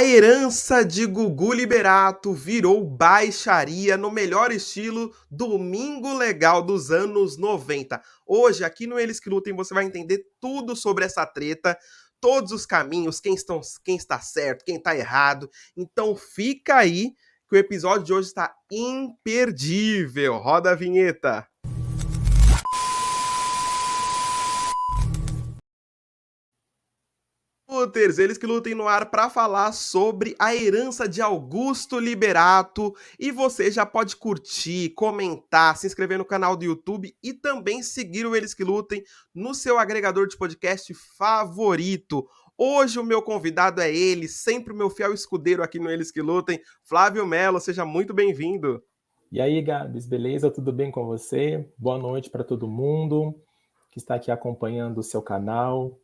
A herança de Gugu Liberato virou baixaria no melhor estilo Domingo Legal dos anos 90. Hoje, aqui no Eles que Lutem, você vai entender tudo sobre essa treta, todos os caminhos, quem está certo, quem está errado. Então fica aí que o episódio de hoje está imperdível. Roda a vinheta. Luters, eles que lutem no ar para falar sobre a herança de Augusto Liberato. E você já pode curtir, comentar, se inscrever no canal do YouTube e também seguir o Eles que Lutem no seu agregador de podcast favorito. Hoje o meu convidado é ele, sempre o meu fiel escudeiro aqui no Eles que Lutem, Flávio Mello. Seja muito bem-vindo. E aí, Gabs, beleza? Tudo bem com você? Boa noite para todo mundo que está aqui acompanhando o seu canal,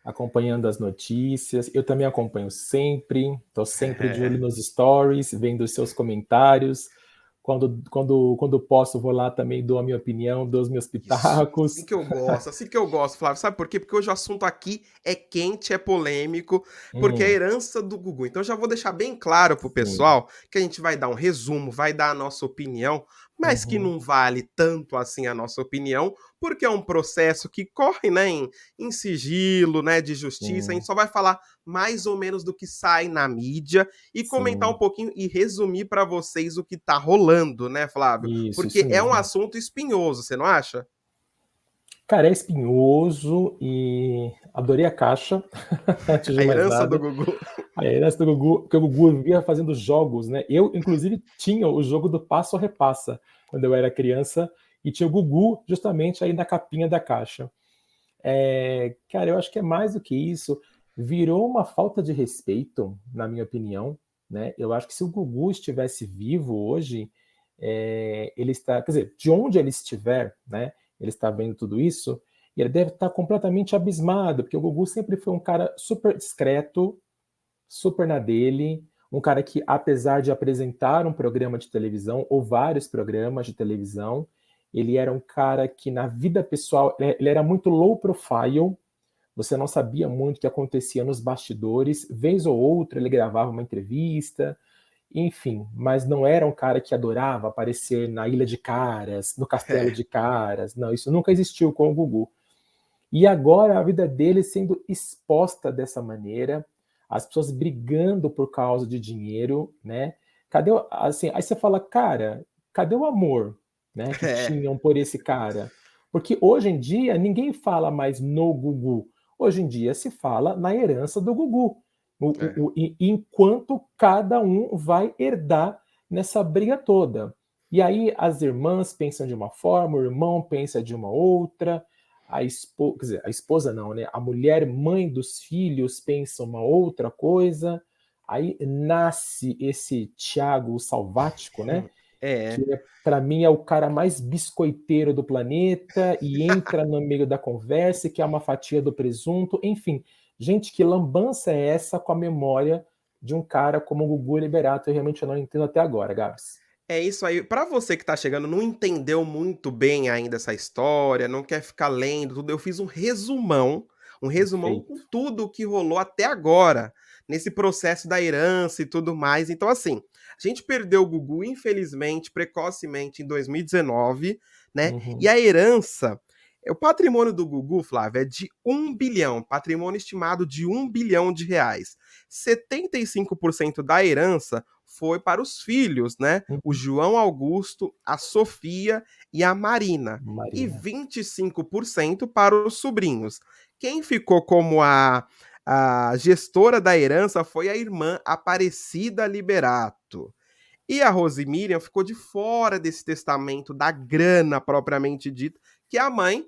acompanhando as notícias. Eu também acompanho sempre, estou sempre de olho nos stories, vendo os seus comentários. Quando posso, vou lá também, dou a minha opinião, dou os meus Isso, pitacos. assim que eu gosto, Flávio. Sabe por quê? Porque hoje o assunto aqui é quente, é polêmico, porque é a herança do Gugu. Então já vou deixar bem claro pro Sim. pessoal que a gente vai dar um resumo, vai dar a nossa opinião, mas que Uhum. não vale tanto assim a nossa opinião, porque é um processo que corre, né, em sigilo, né, de justiça. A gente Sim, só vai falar mais ou menos do que sai na mídia e comentar um sim. pouquinho e resumir para vocês o que tá rolando, né, Flávio? Isso Porque é um mesmo. assunto espinhoso, você não acha? Cara, é espinhoso e adorei a caixa, antes A de mais herança do nada. Gugu. A herança do Gugu, porque o Gugu vivia fazendo jogos, né? Eu, inclusive, tinha o jogo do Passo a Repassa, quando eu era criança, e tinha o Gugu justamente aí na capinha da caixa. Cara, eu acho que é mais do que isso. Virou uma falta de respeito, na minha opinião, né? Eu acho que se o Gugu estivesse vivo hoje, ele está, quer dizer, de onde ele estiver, né? Ele está vendo tudo isso, e ele deve estar completamente abismado, porque o Gugu sempre foi um cara super discreto, super na dele, um cara que, apesar de apresentar um programa de televisão, ou vários programas de televisão, ele era um cara que, na vida pessoal, ele era muito low profile, você não sabia muito o que acontecia nos bastidores, vez ou outra ele gravava uma entrevista, enfim, mas não era um cara que adorava aparecer na Ilha de Caras, no Castelo É. de Caras, não, isso nunca existiu com o Gugu. E agora a vida dele sendo exposta dessa maneira, as pessoas brigando por causa de dinheiro, né? Cadê assim? Aí você fala, cara, cadê o amor, né? Que É. tinham por esse cara? Porque hoje em dia ninguém fala mais no Gugu. Hoje em dia se fala na herança do Gugu. É. Enquanto cada um vai herdar nessa briga toda. E aí as irmãs pensam de uma forma, o irmão pensa de uma outra, quer dizer, a esposa não, né? A mulher, mãe dos filhos, pensa uma outra coisa. Aí nasce esse Tiago Salvático, né? É. Que para mim é o cara mais biscoiteiro do planeta e entra no meio da conversa, que é uma fatia do presunto. Enfim, gente, que lambança é essa com a memória de um cara como o Gugu Liberato? Eu realmente não entendo até agora, Gabs. É isso aí. Pra você que tá chegando, não entendeu muito bem ainda essa história, não quer ficar lendo tudo, eu fiz um resumão com Perfeito. tudo o que rolou até agora, nesse processo da herança e tudo mais. Então, assim, a gente perdeu o Gugu, infelizmente, precocemente, em 2019, né? E Uhum. a herança, o patrimônio do Gugu, Flávio, é de 1 bilhão, patrimônio estimado de 1 bilhão de reais. 75% da herança foi para os filhos, né? O Uhum. João Augusto, a Sofia e a Marina. E Marina. 25% para os sobrinhos. Quem ficou como a gestora da herança foi a irmã Aparecida Liberato. E a Rose Miriam ficou de fora desse testamento da grana propriamente dita, que é a mãe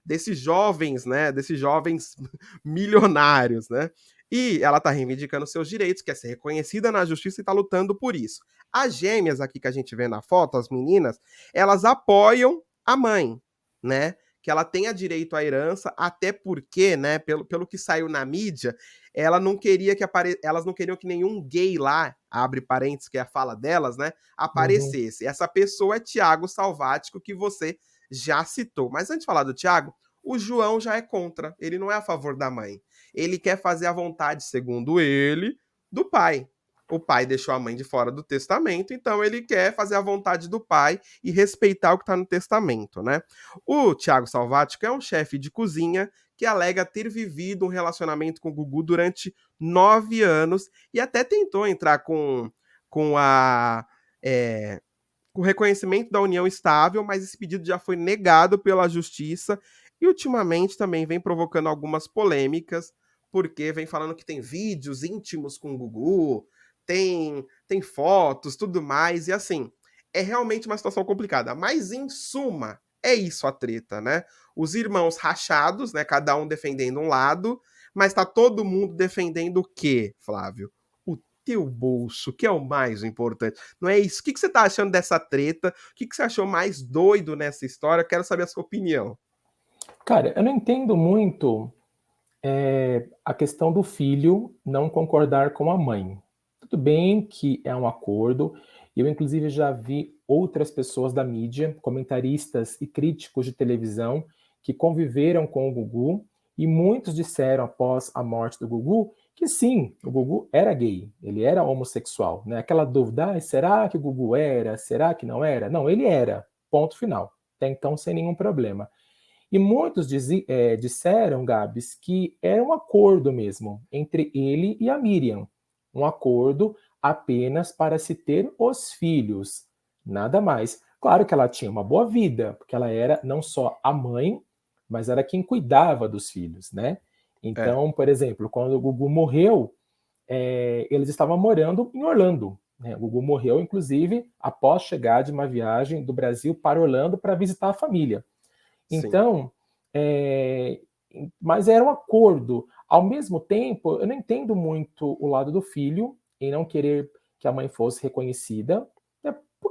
desses jovens, né? Desses jovens milionários, né? E ela tá reivindicando seus direitos, quer ser reconhecida na justiça e tá lutando por isso. As gêmeas aqui que a gente vê na foto, as meninas, elas apoiam a mãe, né? Que ela tenha direito à herança, até porque, né, pelo que saiu na mídia, ela não queria que elas não queriam que nenhum gay lá, abre parênteses, que é a fala delas, né, Uhum. aparecesse. Essa pessoa é Tiago Salvático, que você já citou. Mas antes de falar do Tiago, o João já é contra, ele não é a favor da mãe. Ele quer fazer a vontade, segundo ele, do pai. O pai deixou a mãe de fora do testamento, então ele quer fazer a vontade do pai e respeitar o que está no testamento, né? O Tiago Salvático é um chefe de cozinha que alega ter vivido um relacionamento com o Gugu durante 9 anos e até tentou entrar com a é, com o reconhecimento da união estável, mas esse pedido já foi negado pela justiça e ultimamente também vem provocando algumas polêmicas, porque vem falando que tem vídeos íntimos com o Gugu, tem fotos, tudo mais, e assim, é realmente uma situação complicada. Mas em suma, é isso a treta, né? Os irmãos rachados, né? Cada um defendendo um lado, mas tá todo mundo defendendo o quê, Flávio? O teu bolso, que é o mais importante. Não é isso? O que você tá achando dessa treta? O que você achou mais doido nessa história? Eu quero saber a sua opinião. Cara, eu não entendo muito a questão do filho não concordar com a mãe. Tudo bem que é um acordo, eu inclusive já vi outras pessoas da mídia, comentaristas e críticos de televisão, que conviveram com o Gugu, e muitos disseram após a morte do Gugu que sim, o Gugu era gay, ele era homossexual. Né? Aquela dúvida, será que o Gugu era? Será que não era? Não, ele era, ponto final. Até então, sem nenhum problema. E muitos disseram, Gabs, que era um acordo mesmo entre ele e a Miriam. Um acordo apenas para se ter os filhos, nada mais. Claro que ela tinha uma boa vida, porque ela era não só a mãe, mas era quem cuidava dos filhos, né? É, Então, por exemplo, quando o Gugu morreu, eles estavam morando em Orlando. Né? O Gugu morreu, inclusive, após chegar de uma viagem do Brasil para Orlando para visitar a família. sim. Então, é, mas era um acordo. Ao mesmo tempo, eu não entendo muito o lado do filho em não querer que a mãe fosse reconhecida.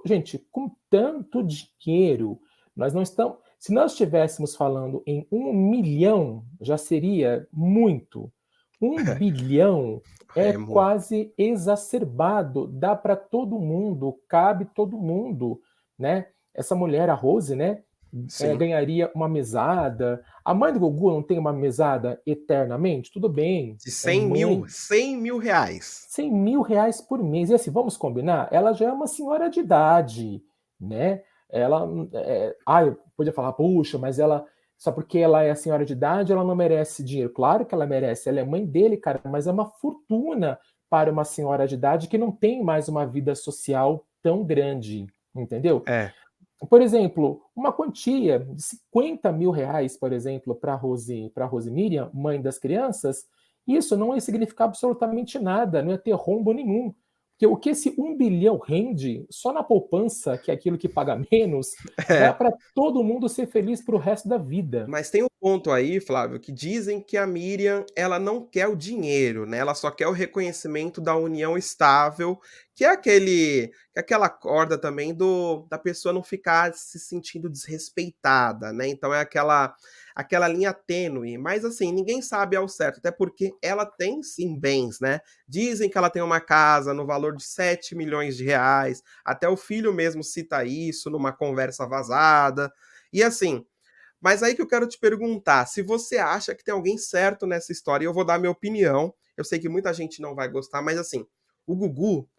Gente, com tanto dinheiro, nós não estamos. Se nós estivéssemos falando em 1 milhão, já seria muito. 1 bilhão é É muito. quase exacerbado, dá para todo mundo, cabe todo mundo, né? Essa mulher, a Rose, né? Sim. Ganharia uma mesada. A mãe do Gugu não tem uma mesada eternamente? Tudo bem, De é 100 mil, mãe. 100 mil reais. 100 mil reais por mês. E assim, vamos combinar? Ela já é uma senhora de idade, né? Ela, eu podia falar, puxa, mas ela, só porque ela é a senhora de idade, ela não merece dinheiro. Claro que ela merece, ela é mãe dele, cara, mas é uma fortuna para uma senhora de idade que não tem mais uma vida social tão grande, entendeu? É. Por exemplo, uma quantia de 50 mil reais, por exemplo, para Rose Miriam, mãe das crianças, isso não ia significar absolutamente nada, não ia ter rombo nenhum. Porque o que esse 1 bilhão rende, só na poupança, que é aquilo que paga menos, dá É. para todo mundo ser feliz para o resto da vida. Mas tem um ponto aí, Flávio, que dizem que a Miriam, ela não quer o dinheiro, né? Ela só quer o reconhecimento da união estável, que é aquela corda também da pessoa não ficar se sentindo desrespeitada, né? Então é aquela linha tênue, mas assim, ninguém sabe ao certo, até porque ela tem sim bens, né? Dizem que ela tem uma casa no valor de 7 milhões de reais, até o filho mesmo cita isso numa conversa vazada. E assim, mas aí que eu quero te perguntar, se você acha que tem alguém certo nessa história, e eu vou dar minha opinião. Eu sei que muita gente não vai gostar, mas assim, o Gugu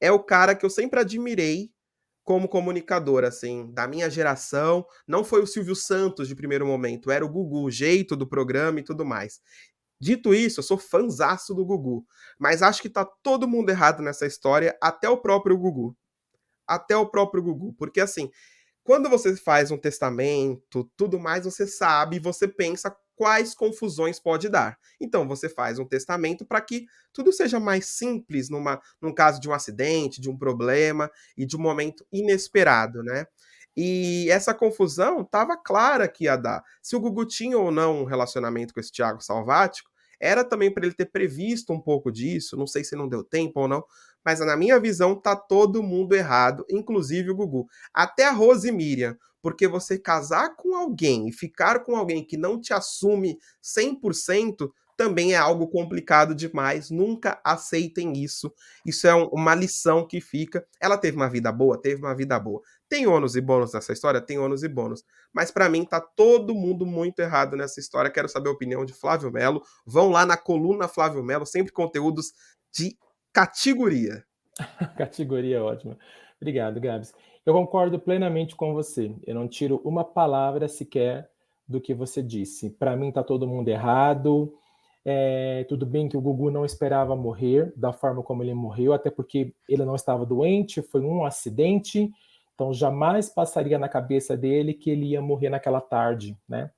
é o cara que eu sempre admirei como comunicador, assim, da minha geração. Não foi o Silvio Santos de primeiro momento, era o Gugu, o jeito do programa e tudo mais. Dito isso, eu sou fanzaço do Gugu, mas acho que tá todo mundo errado nessa história, até o próprio Gugu. Até o próprio Gugu, porque assim, quando você faz um testamento, tudo mais, você sabe, você pensa quais confusões pode dar. Então, você faz um testamento para que tudo seja mais simples num caso de um acidente, de um problema e de um momento inesperado, né? E essa confusão estava clara que ia dar. Se o Gugu tinha ou não um relacionamento com esse Thiago Salvático, era também para ele ter previsto um pouco disso. Não sei se não deu tempo ou não, mas na minha visão tá todo mundo errado, inclusive o Gugu. Até a Rose Miriam, porque você casar com alguém e ficar com alguém que não te assume 100% também é algo complicado demais. Nunca aceitem isso. Isso é uma lição que fica. Ela teve uma vida boa? Teve uma vida boa. Tem ônus e bônus nessa história? Tem ônus e bônus. Mas para mim tá todo mundo muito errado nessa história. Quero saber a opinião de Flávio Melo. Vão lá na coluna Flávio Melo, sempre conteúdos de categoria. Categoria ótima. Obrigado, Gabs. Eu concordo plenamente com você. Eu não tiro uma palavra sequer do que você disse. Para mim, está todo mundo errado. Tudo bem que o Gugu não esperava morrer da forma como ele morreu, até porque ele não estava doente, foi um acidente. Então, jamais passaria na cabeça dele que ele ia morrer naquela tarde, né?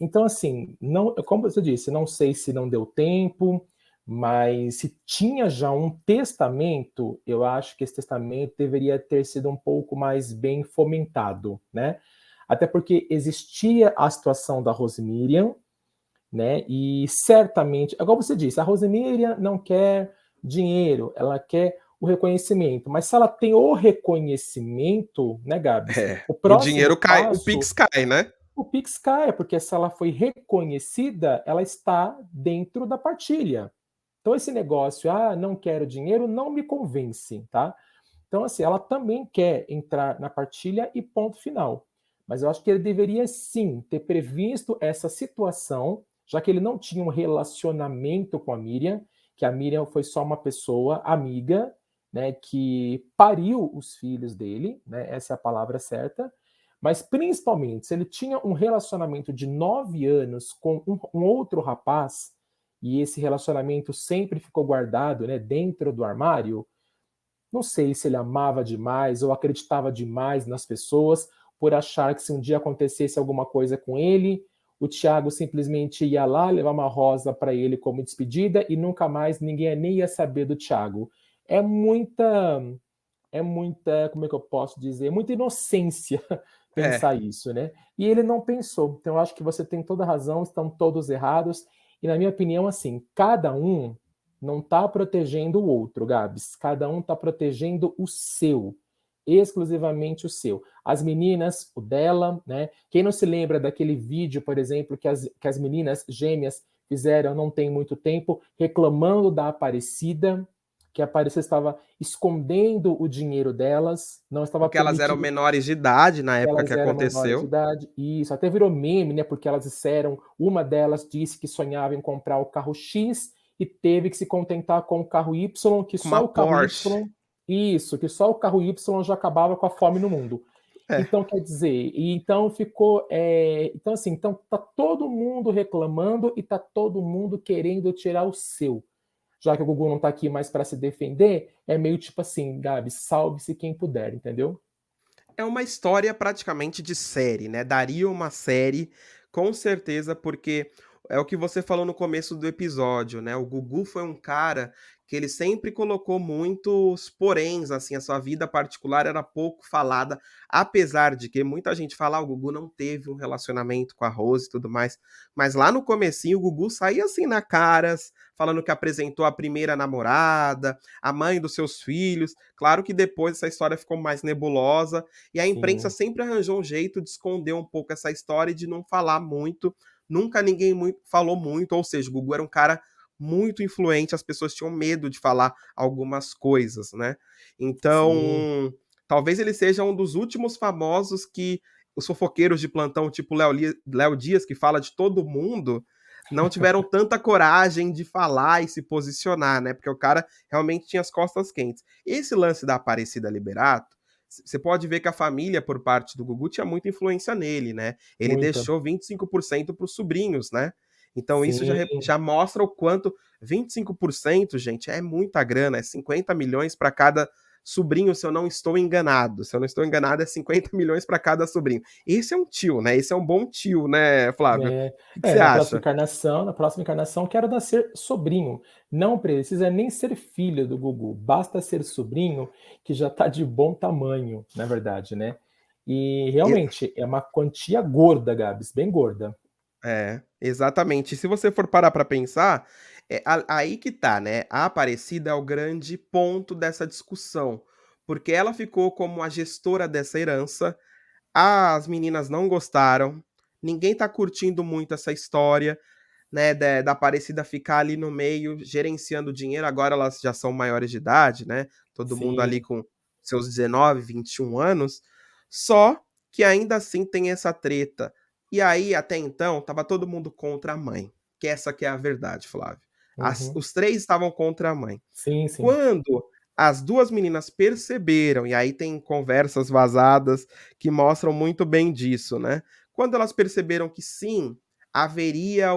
Então, assim, não, como você disse, não sei se não deu tempo, mas se tinha já um testamento, eu acho que esse testamento deveria ter sido um pouco mais bem fomentado, né? Até porque existia a situação da Rosemiriam, né? E certamente, igual você disse, a Rosemiriam não quer dinheiro, ela quer o reconhecimento. Mas se ela tem o reconhecimento, né, Gabs? O O próximo dinheiro cai, o passo Pix cai, né? o Pix cai, porque se ela foi reconhecida, ela está dentro da partilha. Então, esse negócio, não quero dinheiro, não me convence, tá? Então, assim, ela também quer entrar na partilha e ponto final. Mas eu acho que ele deveria sim ter previsto essa situação, já que ele não tinha um relacionamento com a Miriam, que a Miriam foi só uma pessoa amiga, né, que pariu os filhos dele, né, essa é a palavra certa, mas principalmente se ele tinha um relacionamento de 9 anos com um outro rapaz, e esse relacionamento sempre ficou guardado, né, dentro do armário, não sei se ele amava demais ou acreditava demais nas pessoas por achar que se um dia acontecesse alguma coisa com ele, o Thiago simplesmente ia lá levar uma rosa para ele como despedida e nunca mais ninguém nem ia saber do Thiago. É muita, como é que eu posso dizer? Muita inocência É. pensar isso, né? E ele não pensou. Então eu acho que você tem toda a razão, estão todos errados. E na minha opinião, assim, cada um não está protegendo o outro, Gabs. Cada um está protegendo o seu, exclusivamente o seu. As meninas, o dela, né? Quem não se lembra daquele vídeo, por exemplo, que as meninas gêmeas fizeram não tem muito tempo, reclamando da Aparecida, que a Aparecida estava escondendo o dinheiro delas, não estava Porque elas eram permitindo menores de idade na época que elas eram menores de aconteceu. idade. E isso até virou meme, né? Porque elas disseram, uma delas disse que sonhava em comprar o carro X e teve que se contentar com o carro Y, que Com uma só o carro Porsche. Y, isso, que só o carro Y já acabava com a fome no mundo. É. Então, quer dizer, e então ficou. Então, assim, então tá todo mundo reclamando e tá todo mundo querendo tirar o seu. Já que o Gugu não tá aqui mais para se defender, é meio tipo assim, Gabi, salve-se quem puder, entendeu? É uma história praticamente de série, né, daria uma série, com certeza, porque é o que você falou no começo do episódio, né, o Gugu foi um cara que ele sempre colocou muitos poréns, assim, a sua vida particular era pouco falada, apesar de que muita gente fala: "Ah, o Gugu não teve um relacionamento com a Rose e tudo mais", mas lá no comecinho o Gugu saía, assim, na caras, falando que apresentou a primeira namorada, a mãe dos seus filhos. Claro que depois essa história ficou mais nebulosa, e a imprensa Sim, sempre arranjou um jeito de esconder um pouco essa história e de não falar muito. Nunca ninguém falou muito, ou seja, o Gugu era um cara muito influente, as pessoas tinham medo de falar algumas coisas, né? sim. Então, talvez ele seja um dos últimos famosos que os fofoqueiros de plantão, tipo Léo Dias, que fala de todo mundo, não tiveram tanta coragem de falar e se posicionar, né? Porque o cara realmente tinha as costas quentes. Esse lance da Aparecida Liberato, você pode ver que a família, por parte do Gugu, tinha muita influência nele, né? Ele Muita. deixou 25% para os sobrinhos, né? Então isso já, Sim, já mostra o quanto 25%, gente, é muita grana, é 50 milhões para cada sobrinho, se eu não estou enganado. Se eu não estou enganado, é 50 milhões para cada sobrinho. Esse é um tio, né? Esse é um bom tio, né, Flávio? O né? que você acha? Na próxima encarnação, quero nascer sobrinho. Não precisa nem ser filho do Gugu, basta ser sobrinho, que já tá de bom tamanho, na verdade, né? E realmente é uma quantia gorda, Gabs, bem gorda. É, exatamente. E se você for parar pra pensar, aí que tá, né, a Aparecida é o grande ponto dessa discussão, porque ela ficou como a gestora dessa herança, as meninas não gostaram, ninguém tá curtindo muito essa história, né, da Aparecida ficar ali no meio gerenciando o dinheiro, agora elas já são maiores de idade, né, todo mundo ali Sim, com seus 19, 21 anos, só que ainda assim tem essa treta. E aí, até então, tava todo mundo contra a mãe, que essa que é a verdade, Flávio. Uhum. Os 3 estavam contra a mãe. Sim, sim. Quando as 2 meninas perceberam, e aí tem conversas vazadas que mostram muito bem disso, né. Quando elas perceberam que sim, haveria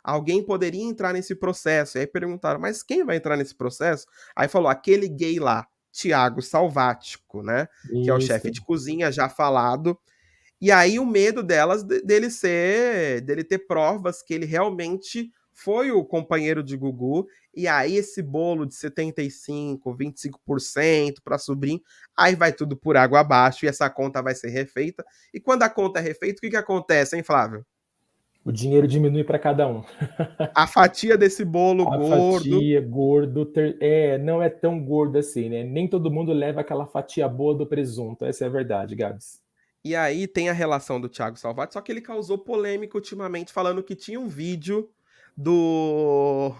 alguém poderia entrar nesse processo, e aí perguntaram: "Mas quem vai entrar nesse processo?" Aí falou: "Aquele gay lá, Thiago Salvático", né, que é o chefe Isso. de cozinha já falado. E aí o medo delas dele ter provas que ele realmente foi o companheiro de Gugu, e aí esse bolo de 75, 25% para sobrinho, aí vai tudo por água abaixo e essa conta vai ser refeita. E quando a conta é refeita, o que que acontece, hein, Flávio? O dinheiro diminui para cada um. A fatia desse bolo A gordo. fatia, gordo, não é tão gordo assim, né? Nem todo mundo leva aquela fatia boa do presunto. Essa é a verdade, Gabs. E aí tem a relação do Thiago Salvati, só que ele causou polêmica ultimamente falando que tinha um vídeo do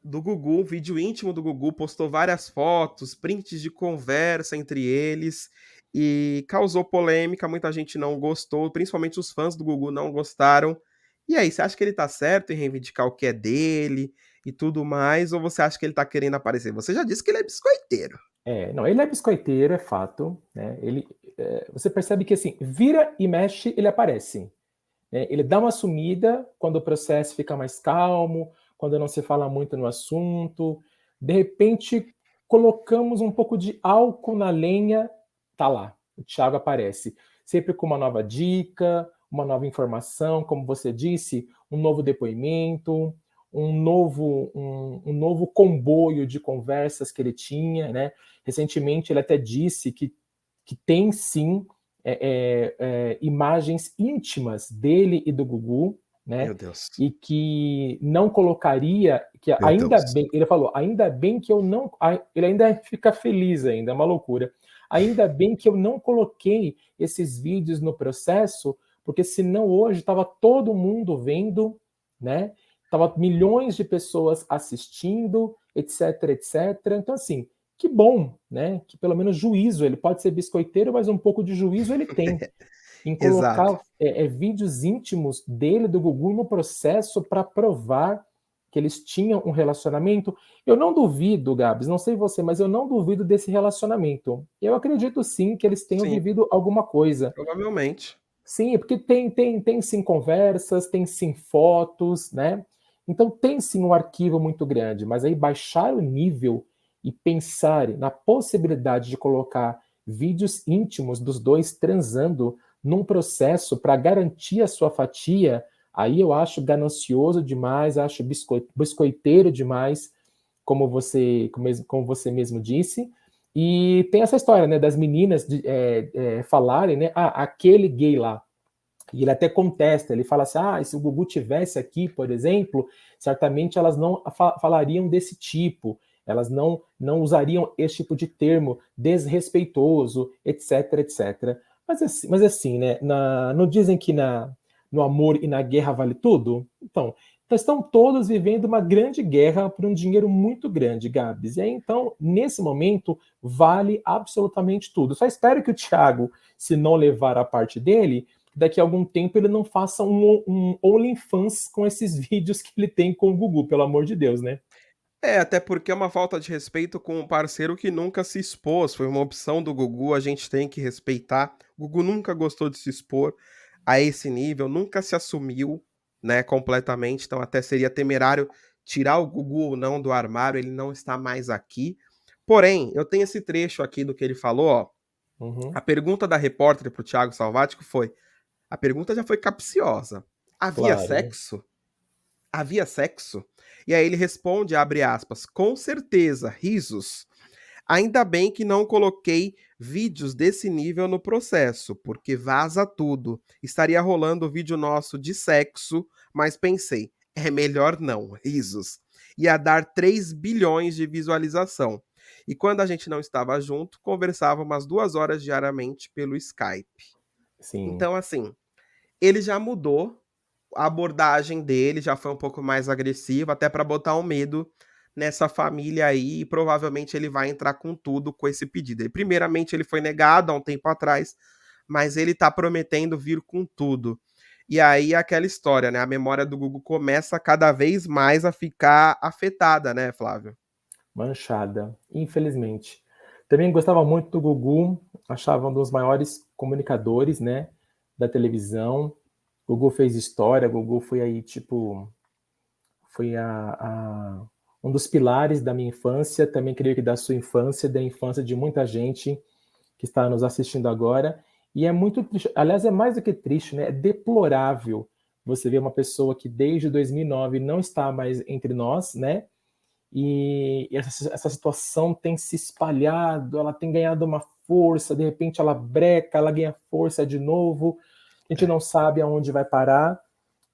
Gugu, um vídeo íntimo do Gugu, postou várias fotos, prints de conversa entre eles e causou polêmica, muita gente não gostou, principalmente os fãs do Gugu não gostaram. E aí, você acha que ele tá certo em reivindicar o que é dele e tudo mais, ou você acha que ele tá querendo aparecer? Você já disse que ele é biscoiteiro. Não, ele é biscoiteiro, é fato, né? Você percebe que assim, vira e mexe, ele aparece. Né? Ele dá uma sumida quando o processo fica mais calmo, quando não se fala muito no assunto. De repente, colocamos um pouco de álcool na lenha, tá lá, o Thiago aparece. Sempre com uma nova dica, uma nova informação, como você disse, um novo depoimento, um novo comboio de conversas que ele tinha. Né? Recentemente, ele até disse que tem sim imagens íntimas dele e do Gugu, né? Meu Deus, E que não colocaria, que meu ainda Deus. bem, ele falou, ainda bem que eu não, ele ainda fica feliz ainda, é uma loucura. Ainda bem que eu não coloquei esses vídeos no processo, porque senão hoje estava todo mundo vendo, né? Tava milhões de pessoas assistindo, etc, etc. Então assim, que bom, né? Que pelo menos juízo, ele pode ser biscoiteiro, mas um pouco de juízo ele tem. Em Exato. colocar vídeos íntimos dele, do Gugu, no processo para provar que eles tinham um relacionamento. Eu não duvido, Gabs, não sei você, mas eu não duvido desse relacionamento. Eu acredito sim que eles tenham Sim, vivido alguma coisa. provavelmente. Sim, porque tem sim conversas, tem sim fotos, né? Então tem sim um arquivo muito grande, mas aí baixar o nível e pensar na possibilidade de colocar vídeos íntimos dos dois transando num processo para garantir a sua fatia, aí eu acho ganancioso demais, acho biscoiteiro demais, como você mesmo disse. E tem essa história, né, das meninas falarem, né, aquele gay lá. E ele até contesta, ele fala assim, se o Gugu tivesse aqui, por exemplo, certamente elas não falariam desse tipo, elas não usariam esse tipo de termo desrespeitoso, etc, etc. Mas assim, né, não dizem que no amor e na guerra vale tudo? Então, estão todos vivendo uma grande guerra por um dinheiro muito grande, Gabs. E aí, então, nesse momento, vale absolutamente tudo. Só espero que o Thiago, se não levar a parte dele, daqui a algum tempo ele não faça um OnlyFans com esses vídeos que ele tem com o Gugu, pelo amor de Deus, né? É, até porque é uma falta de respeito com um parceiro que nunca se expôs, foi uma opção do Gugu, a gente tem que respeitar. O Gugu nunca gostou de se expor a esse nível, nunca se assumiu, né, completamente, então até seria temerário tirar o Gugu ou não do armário, ele não está mais aqui. Porém, eu tenho esse trecho aqui do que ele falou, ó. Uhum, A pergunta da repórter para o Thiago Salvático foi: a pergunta já foi capciosa. Havia claro. sexo? Havia sexo? E aí ele responde, abre aspas, com certeza, risos. Ainda bem que não coloquei vídeos desse nível no processo, porque vaza tudo. Estaria rolando vídeo nosso de sexo, mas pensei, é melhor não, risos. Ia dar 3 bilhões de visualização. E quando a gente não estava junto, conversava umas 2 horas diariamente pelo Skype. Sim, Então, assim, ele já mudou a abordagem dele, já foi um pouco mais agressiva, até para botar um medo nessa família aí, e provavelmente ele vai entrar com tudo com esse pedido. E, primeiramente, ele foi negado há um tempo atrás, mas ele tá prometendo vir com tudo. E aí aquela história, né? A memória do Gugu começa cada vez mais a ficar afetada, né, Flávio? Manchada, infelizmente. Também gostava muito do Gugu, achava um dos maiores comunicadores, né, da televisão. Gugu fez história, Gugu foi aí, tipo, foi um dos pilares da minha infância, também creio que da sua infância, da infância de muita gente que está nos assistindo agora. E é muito triste, aliás, é mais do que triste, né? É deplorável você ver uma pessoa que desde 2009 não está mais entre nós, né? E essa situação tem se espalhado, ela tem ganhado uma força, de repente ela breca, ela ganha força de novo, a gente É, não sabe aonde vai parar.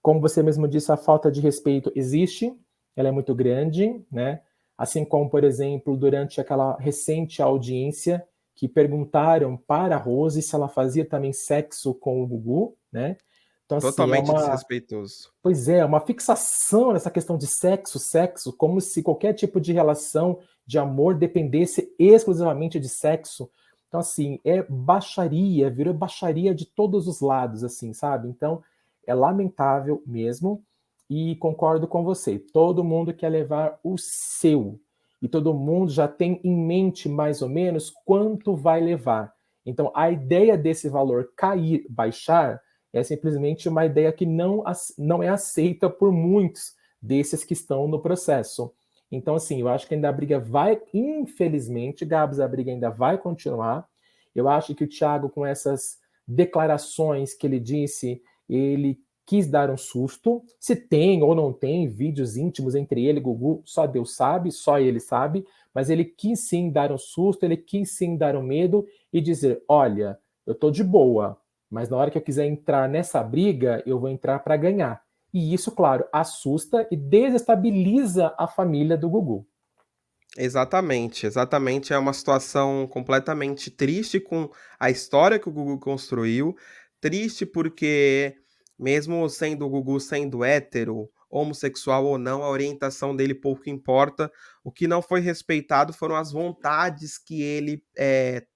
Como você mesmo disse, a falta de respeito existe, ela é muito grande, né? Assim como, por exemplo, durante aquela recente audiência que perguntaram para a Rose se ela fazia também sexo com o Gugu, né? Então, assim, é totalmente uma, desrespeitoso. pois é, uma fixação nessa questão de sexo, sexo, como se qualquer tipo de relação de amor dependesse exclusivamente de sexo. Então, assim, é baixaria, virou baixaria de todos os lados, assim, sabe? Então, é lamentável mesmo, e concordo com você. Todo mundo quer levar o seu, e todo mundo já tem em mente mais ou menos quanto vai levar. Então, a ideia desse valor cair, baixar, é simplesmente uma ideia que não é aceita por muitos desses que estão no processo. Então, assim, eu acho que ainda a briga vai, infelizmente, Gabs, a briga ainda vai continuar. Eu acho que o Thiago, com essas declarações que ele disse, ele quis dar um susto. Se tem ou não tem vídeos íntimos entre ele e Gugu, só Deus sabe, só ele sabe, mas ele quis sim dar um susto, ele quis sim dar um medo e dizer: olha, eu tô de boa, mas na hora que eu quiser entrar nessa briga, eu vou entrar para ganhar. E isso, claro, assusta e desestabiliza a família do Gugu. Exatamente, exatamente. É uma situação completamente triste com a história que o Gugu construiu. Triste porque, mesmo sendo o Gugu sendo hétero, homossexual ou não, a orientação dele pouco importa. O que não foi respeitado foram as vontades que ele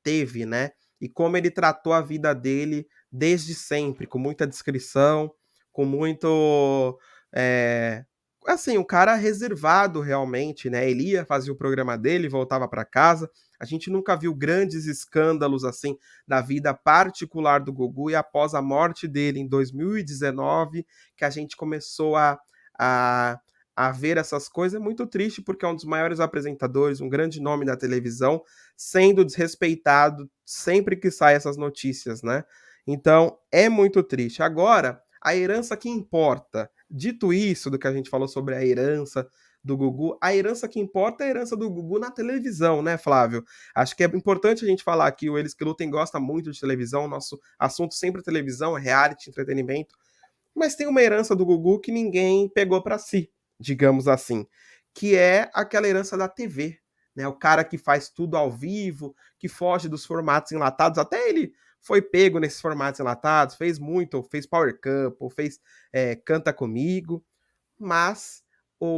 teve, né? E como ele tratou a vida dele desde sempre, com muita descrição, com muito. é, assim, um cara reservado realmente, né? Ele ia fazer o programa dele, voltava para casa. A gente nunca viu grandes escândalos assim da vida particular do Gugu, e após a morte dele em 2019, que a gente começou a, a ver essas coisas. É muito triste porque é um dos maiores apresentadores, um grande nome da televisão, sendo desrespeitado sempre que saem essas notícias, né? Então é muito triste. Agora, a herança que importa. Dito isso, do que a gente falou sobre a herança do Gugu, a herança que importa é a herança do Gugu na televisão, né, Flávio? Acho que é importante a gente falar aqui, o Eles que Lutem gosta muito de televisão, nosso assunto sempre é televisão, reality, entretenimento, mas tem uma herança do Gugu que ninguém pegou para si, digamos assim, que é aquela herança da TV, né? O cara que faz tudo ao vivo, que foge dos formatos enlatados, até ele foi pego nesses formatos enlatados, fez muito, fez Power Couple, fez Canta Comigo, mas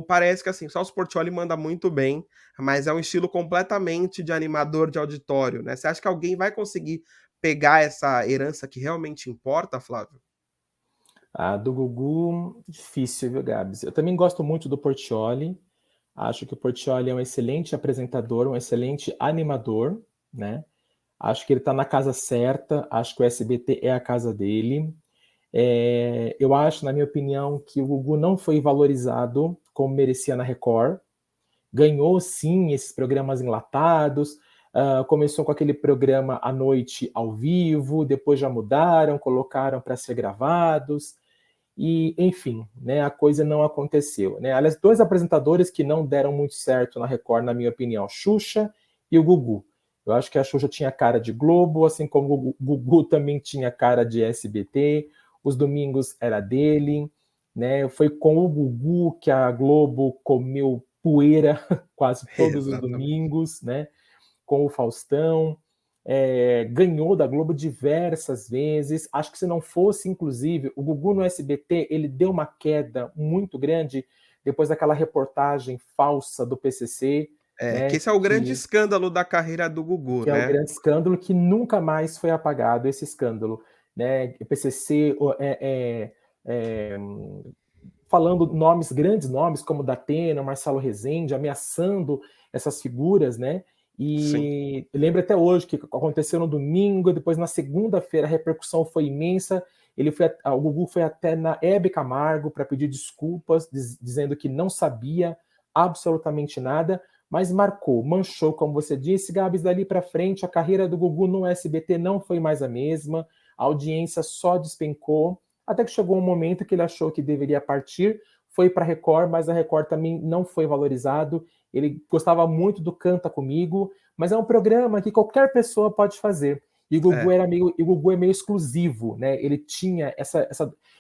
parece que assim, só o Portiolli manda muito bem, mas é um estilo completamente de animador de auditório, né? Você acha que alguém vai conseguir pegar essa herança que realmente importa, Flávio? A do Gugu, difícil, viu, Gabs? Eu também gosto muito do Portiolli. Acho que o Portiolli é um excelente apresentador, um excelente animador, né? Acho que ele está na casa certa, acho que o SBT é a casa dele. Eu acho, na minha opinião, que o Gugu não foi valorizado como merecia na Record. Ganhou, sim, esses programas enlatados. Começou com aquele programa à noite ao vivo, depois já mudaram, colocaram para ser gravados. E, enfim, né, a coisa não aconteceu. Né? Aliás, dois apresentadores que não deram muito certo na Record, na minha opinião, Xuxa e o Gugu. Eu acho que a Xuxa tinha cara de Globo, assim como o Gugu também tinha cara de SBT. Os domingos era dele, né? Foi com o Gugu que a Globo comeu poeira quase todos os Exatamente. domingos, né? Com o Faustão, ganhou da Globo diversas vezes. Acho que se não fosse, inclusive, o Gugu no SBT, ele deu uma queda muito grande depois daquela reportagem falsa do PCC, Que né? esse é o grande Que escândalo da carreira do Gugu, que é o né? grande escândalo que nunca mais foi apagado, esse escândalo, né? O PCC falando nomes, grandes nomes, como Datena, Marcelo Rezende, ameaçando essas figuras, né? Sim. E lembro até hoje que aconteceu no domingo, depois na segunda-feira a repercussão foi imensa. O Gugu foi até na Hebe Camargo para pedir desculpas, dizendo que não sabia absolutamente nada, mas marcou, manchou, como você disse, Gabs, dali para frente a carreira do Gugu no SBT não foi mais a mesma, a audiência só despencou, até que chegou um momento que ele achou que deveria partir, foi para a Record, mas a Record também não foi valorizado. Ele gostava muito do Canta Comigo, mas é um programa que qualquer pessoa pode fazer. E o Gugu, o Gugu é meio exclusivo, né? Ele tinha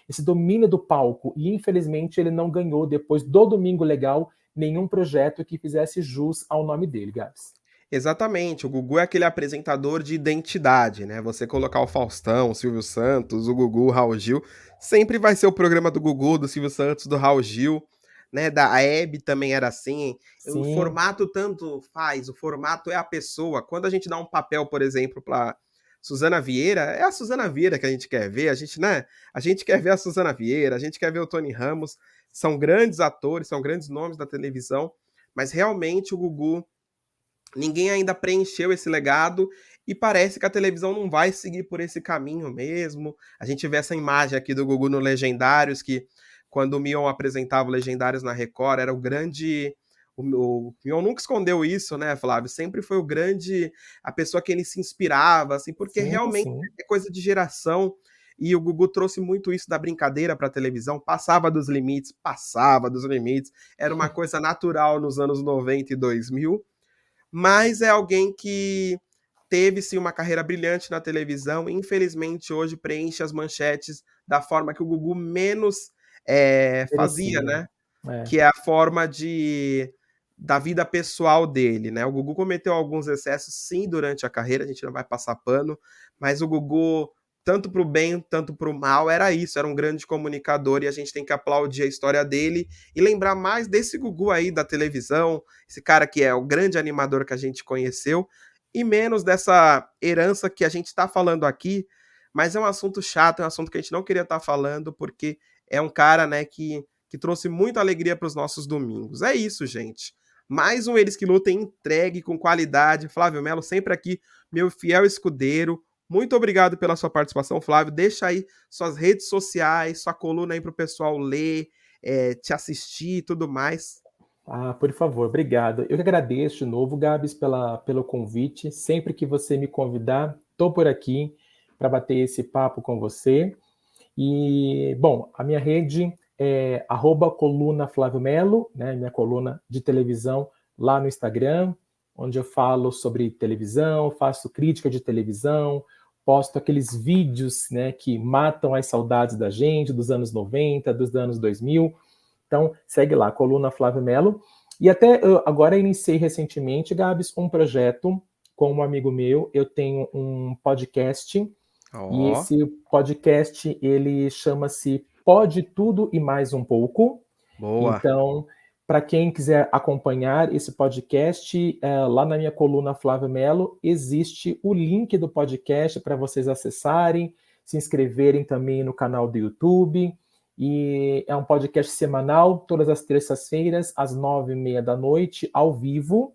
esse domínio do palco e infelizmente ele não ganhou depois do Domingo Legal nenhum projeto que fizesse jus ao nome dele, Gabs. Exatamente, o Gugu é aquele apresentador de identidade, né? Você colocar o Faustão, o Silvio Santos, o Gugu, o Raul Gil, sempre vai ser o programa do Gugu, do Silvio Santos, do Raul Gil, né? Da Hebe também era assim. O Sim. formato tanto faz, o formato é a pessoa. Quando a gente dá um papel, por exemplo, para Suzana Vieira, é a Suzana Vieira que a gente quer ver, a gente, né? A gente quer ver a Suzana Vieira, a gente quer ver o Tony Ramos, são grandes atores, são grandes nomes da televisão, mas realmente o Gugu ninguém ainda preencheu esse legado e parece que a televisão não vai seguir por esse caminho mesmo. A gente vê essa imagem aqui do Gugu no Legendários, que quando o Mion apresentava o Legendários na Record, era o grande. O Mion nunca escondeu isso, né, Flávio? Sempre foi o grande. A pessoa que ele se inspirava, assim, porque Sim, realmente sim. é coisa de geração. E o Gugu trouxe muito isso da brincadeira para a televisão, passava dos limites, era uma coisa natural nos anos 90 e 2000, mas é alguém que teve sim uma carreira brilhante na televisão e infelizmente hoje preenche as manchetes da forma que o Gugu menos fazia, Merecia. né? É. Que é a forma da vida pessoal dele, né? O Gugu cometeu alguns excessos sim durante a carreira, a gente não vai passar pano, mas o Gugu, tanto pro bem, tanto pro mal, era isso, era um grande comunicador e a gente tem que aplaudir a história dele e lembrar mais desse Gugu aí da televisão, esse cara que é o grande animador que a gente conheceu, e menos dessa herança que a gente está falando aqui, mas é um assunto chato, é um assunto que a gente não queria estar falando, porque é um cara, né, que trouxe muita alegria para os nossos domingos. É isso, gente. Mais um Eles que Lutem entregue com qualidade. Flávio Melo sempre aqui, meu fiel escudeiro. Muito obrigado pela sua participação, Flávio. Deixa aí suas redes sociais, sua coluna aí para o pessoal ler, te assistir e tudo mais. Ah, por favor, obrigado. Eu que agradeço de novo, Gabs, pelo convite. Sempre que você me convidar, estou por aqui para bater esse papo com você. E, bom, a minha rede é @coluna Flávio Melo, né, minha coluna de televisão lá no Instagram, onde eu falo sobre televisão, faço crítica de televisão, posto aqueles vídeos, né, que matam as saudades da gente, dos anos 90, dos anos 2000. Então, segue lá, coluna Flávio Melo. E até agora iniciei recentemente, Gabs, um projeto com um amigo meu. Eu tenho um podcast e Ó, esse podcast, ele chama-se Pode Tudo e Mais um Pouco. boa. Então, para quem quiser acompanhar esse podcast, lá na minha coluna Flávio Melo, existe o link do podcast para vocês acessarem, se inscreverem também no canal do YouTube. E é um podcast semanal, todas as terças-feiras, às 9h30 da noite, ao vivo,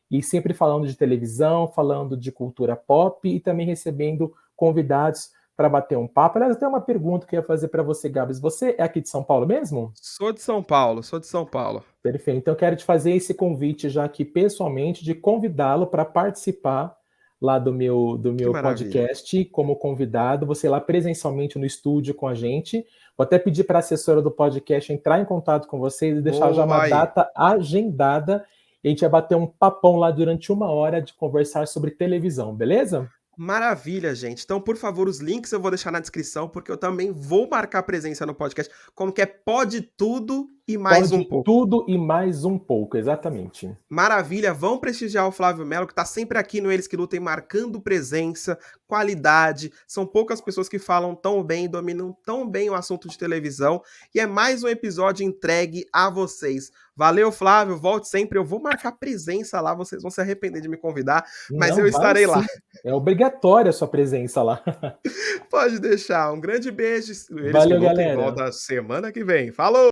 e sempre falando de televisão, falando de cultura pop e também recebendo convidados para bater um papo. Aliás, até uma pergunta que eu ia fazer para você, Gabs. Você é aqui de São Paulo mesmo? Sou de São Paulo, sou de São Paulo. Perfeito. Então, eu quero te fazer esse convite já aqui pessoalmente, de convidá-lo para participar lá do Que meu maravilha. podcast como convidado, você lá presencialmente no estúdio com a gente. Vou até pedir para a assessora do podcast entrar em contato com vocês e deixar já uma Boa aí. data agendada. E a gente vai bater um papão lá durante 1 hora de conversar sobre televisão, beleza? Maravilha, gente. Então, por favor, os links eu vou deixar na descrição, porque eu também vou marcar presença no podcast, como que é Pode Tudo e Mais um Pode Pouco. tudo e mais um pouco, exatamente. Maravilha, vão prestigiar o Flávio Melo, que está sempre aqui no Eles que Lutem, marcando presença, qualidade. São poucas pessoas que falam tão bem, dominam tão bem o assunto de televisão. E é mais um episódio entregue a vocês. Valeu, Flávio, volte sempre. Eu vou marcar presença lá, vocês vão se arrepender de me convidar, mas eu Não, vai estarei lá. sim. É obrigatória a sua presença lá. Pode deixar. Um grande beijo. Eles que Valeu, lutem. galera. Volta semana que vem. Falou!